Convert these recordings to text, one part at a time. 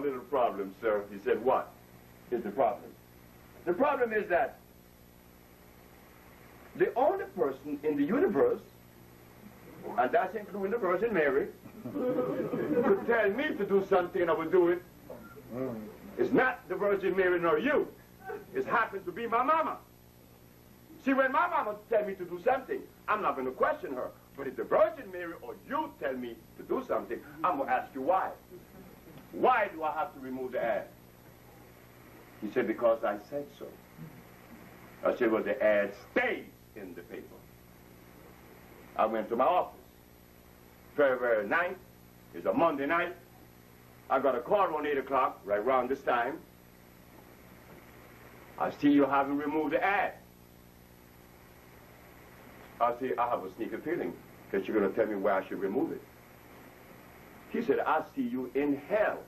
little problem, sir. He said, what is the problem? The problem is that the only person in the universe, and that's including the Virgin Mary, could tell me to do something and I will do it. It's not the Virgin Mary nor you. It happens to be my mama. See, when my mama tells me to do something, I'm not going to question her. But if the Virgin Mary or you tell me to do something, I'm going to ask you why. Why do I have to remove the ad? He said, because I said so. I said, well, the ad stays in the paper. I went to my office. February 9th is a Monday night. I got a call on 8 o'clock, right around this time. I see you haven't removed the ad. I say, I have a sneaky feeling that you're going to tell me where I should remove it. He said, I'll see you in hell.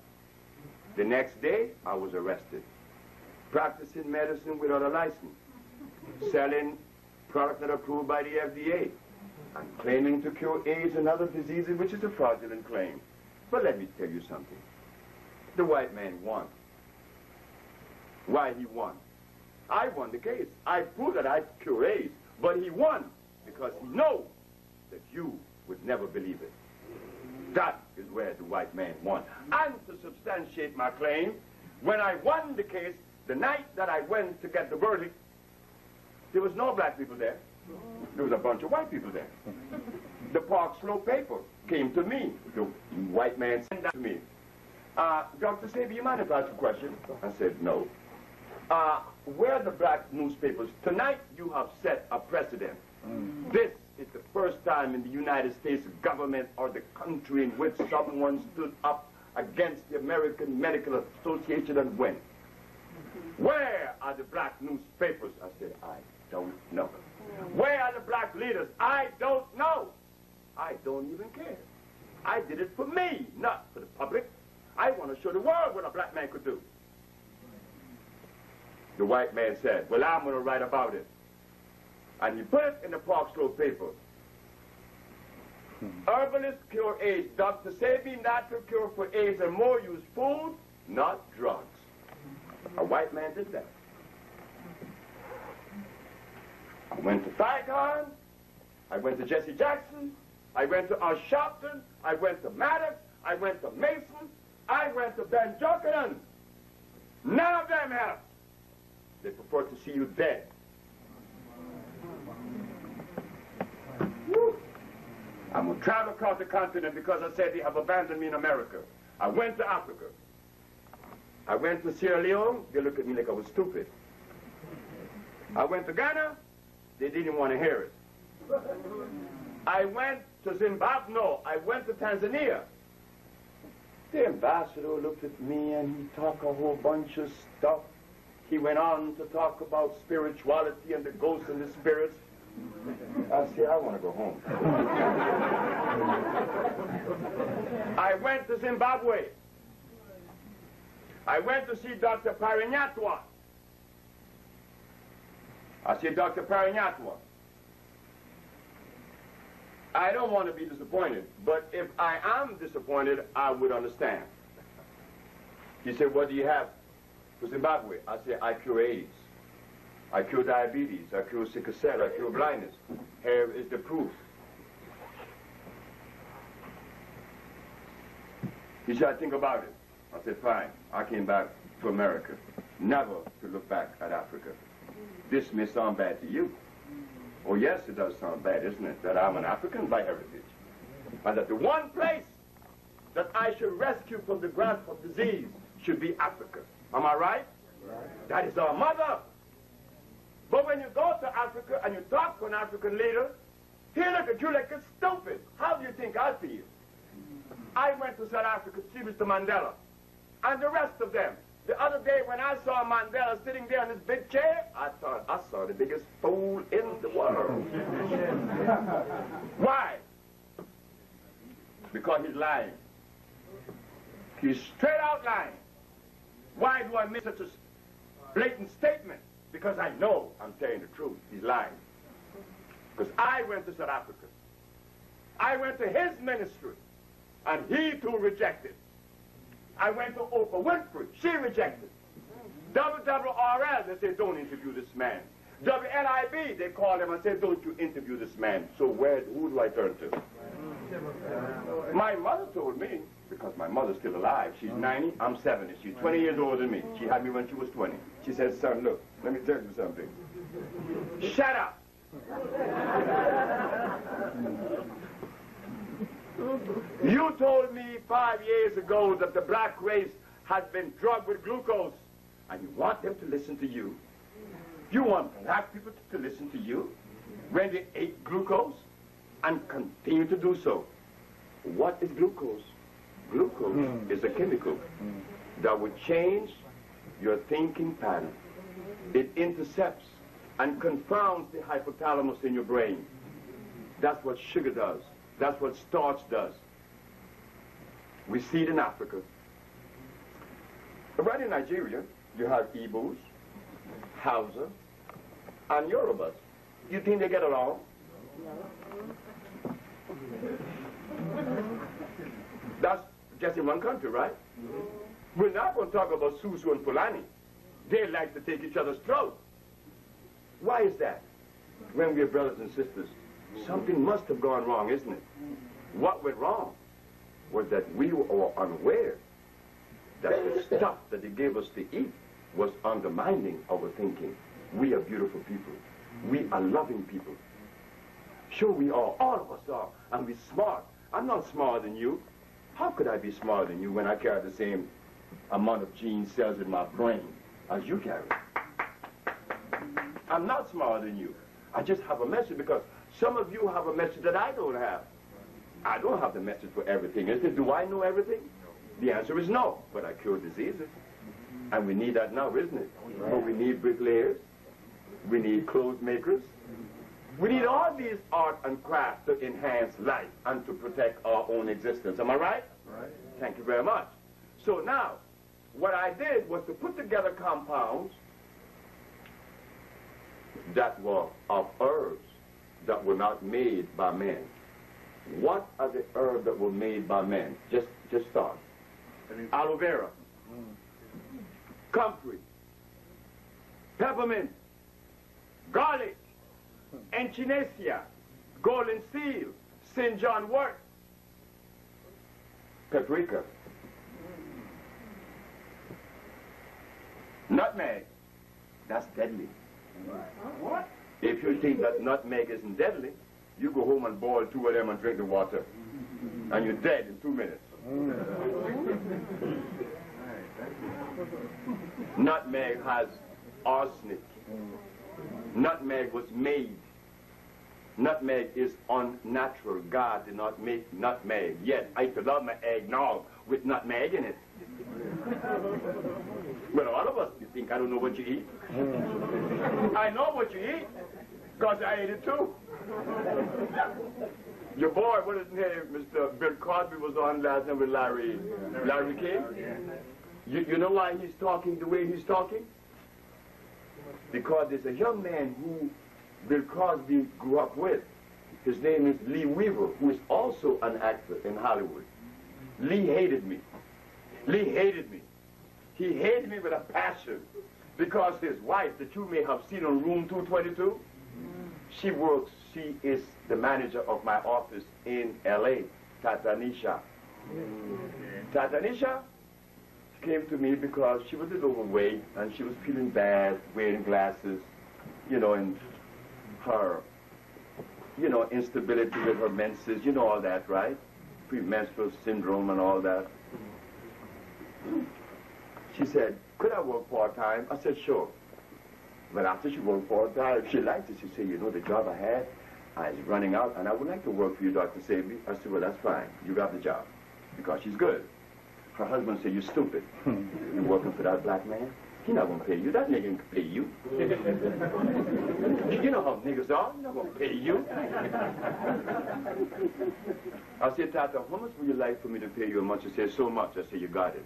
The next day, I was arrested. Practicing medicine without a license. Selling products not approved by the FDA. And claiming to cure AIDS and other diseases, which is a fraudulent claim. But let me tell you something. The white man won. Why he won? I won the case. I proved that I cure AIDS. But he won because he knows that you would never believe it. That is where the white man won. And to substantiate my claim, when I won the case, the night that I went to get the verdict, there was no black people there. There was a bunch of white people there. The Park Slope paper came to me. The white man sent that to me. Dr. Sebi, you mind if I ask a question? I said, no. Where are the black newspapers? Tonight you have set a precedent. This is the first time in the United States government or the country in which someone stood up against the American Medical Association and went. Where are the black newspapers? I said, I don't know. Where are the black leaders? I don't know. I don't even care. I did it for me, not for the public. I want to show the world what a black man could do. The white man said, well, I'm going to write about it. And he put it in the Park Slope paper. Herbalists cure AIDS. Dr. Sebi natural cure for AIDS and more use food, not drugs. A white man did that. I went to Saigon. I went to Jesse Jackson. I went to Sharpton. I went to Maddox. I went to Mason. I went to Ben Jokanen. None of them helped. They prefer to see you dead. I'm going to travel across the continent because I said they have abandoned me in America. I went to Africa. I went to Sierra Leone. They looked at me like I was stupid. I went to Ghana. They didn't want to hear it. I went to Zimbabwe. No, I went to Tanzania. The ambassador looked at me and he talked a whole bunch of stuff. He went on to talk about spirituality and the ghosts and the spirits. I said, I want to go home. I went to Zimbabwe. I went to see Dr. Parinyatwa. I said, Dr. Parinyatwa, I don't want to be disappointed, but if I am disappointed, I would understand. He said, what do you have for Zimbabwe? I said, I cure AIDS. I cure diabetes. I cure sickle cell. I cure blindness. Here is the proof. He said, I think about it. I said, fine. I came back to America, never to look back at Africa. This may sound bad to you. Oh, yes, it does sound bad, isn't it? That I'm an African by heritage. And that the one place that I should rescue from the grasp of disease should be Africa. Am I right? Right. That is our mother. But when you go to Africa and you talk to an African leader, he look at you like you're stupid. How do you think I feel? I went to South Africa to see Mr. Mandela and the rest of them. The other day when I saw Mandela sitting there in his big chair, I thought I saw the biggest fool in the world. Why? Because he's lying. He's straight out lying. Why do I make such a blatant statement? Because I know I'm telling the truth. He's lying. Because I went to South Africa. I went to his ministry. And he too rejected. I went to Oprah Winfrey. She rejected. WRL, they said, don't interview this man. WNIB, they called him and said, don't you interview this man. So who do I turn to? My mother told me, because my mother's still alive. She's 90, I'm 70. She's 20 years older than me. She had me when she was 20. She said, son, look, let me tell you something. Shut up. You told me 5 years ago that the black race has been drugged with glucose, and you want them to listen to you. You want black people to listen to you when they ate glucose and continue to do so. What is glucose? Glucose is a chemical that will change your thinking pattern. It intercepts and confounds the hypothalamus in your brain. That's what sugar does. That's what starch does. We see it in Africa. Right in Nigeria, you have Igbos, Hausa, and Yorubas. You think they get along? That's just in one country, right? We're not going to talk about Susu and Fulani. They like to take each other's throat. Why is that? When we're brothers and sisters, something must have gone wrong, isn't it? What went wrong was that we were unaware that the stuff that they gave us to eat was undermining our thinking. We are beautiful people. We are loving people. Sure we are, all of us are, and we're smart. I'm not smarter than you. How could I be smarter than you when I carry the same amount of gene cells in my brain as you carry? I'm not smarter than you. I just have a message because some of you have a message that I don't have. I don't have the message for everything, is it? Do I know everything? The answer is no, but I cure diseases. And we need that now, isn't it? But we need bricklayers. We need clothes makers. We need all these art and crafts to enhance life and to protect our own existence. Am I right? Right. Thank you very much. So now, what I did was to put together compounds that were of herbs that were not made by men. What are the herbs that were made by men? Just start. Aloe vera, comfrey, peppermint, garlic, echinacea, golden seal, St. John wort, paprika, nutmeg. That's deadly. What? If you think that nutmeg isn't deadly, you go home and boil 2 of them and drink the water, and you're dead in 2 minutes. Nutmeg has arsenic. Nutmeg was made. Nutmeg is unnatural. God did not make nutmeg. Yet I used to love my eggnog with nutmeg in it. But all of us, you think I don't know what you eat? I know what you eat, because I ate it too. Your boy, what is his name? Mr. Bill Cosby was on last night with Larry King. You know why he's talking the way he's talking? Because there's a young man who Bill Cosby grew up with. His name is Lee Weaver, who is also an actor in Hollywood. Lee hated me. Lee hated me. He hated me with a passion because his wife, that you may have seen on Room 222, she is the manager of my office in L.A., Tatanisha. Tatanisha came to me because she was a little overweight and she was feeling bad, wearing glasses, you know, and her, you know, instability with her menses, you know all that, right? Premenstrual syndrome and all that. She said, could I work part-time? I said, sure. But after she worked part-time, she liked it. She said, you know, the job I had, I was running out, and I would like to work for you, Dr. Sebi. I said, well, that's fine. You got the job, because she's good. Her husband said, you're stupid. You're working for that black man? He's not going to pay you. That nigga can pay you. You know how niggas are. He's not going to pay you. I said, Tata, how much would you like for me to pay you a month? She said, so much. I said, you got it.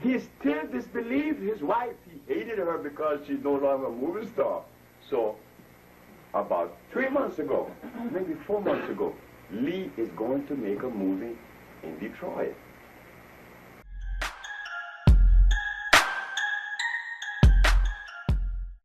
He still disbelieved his wife. He hated her because she's no longer a movie star. So, about 3 months ago, maybe 4 months ago, Lee is going to make a movie in Detroit.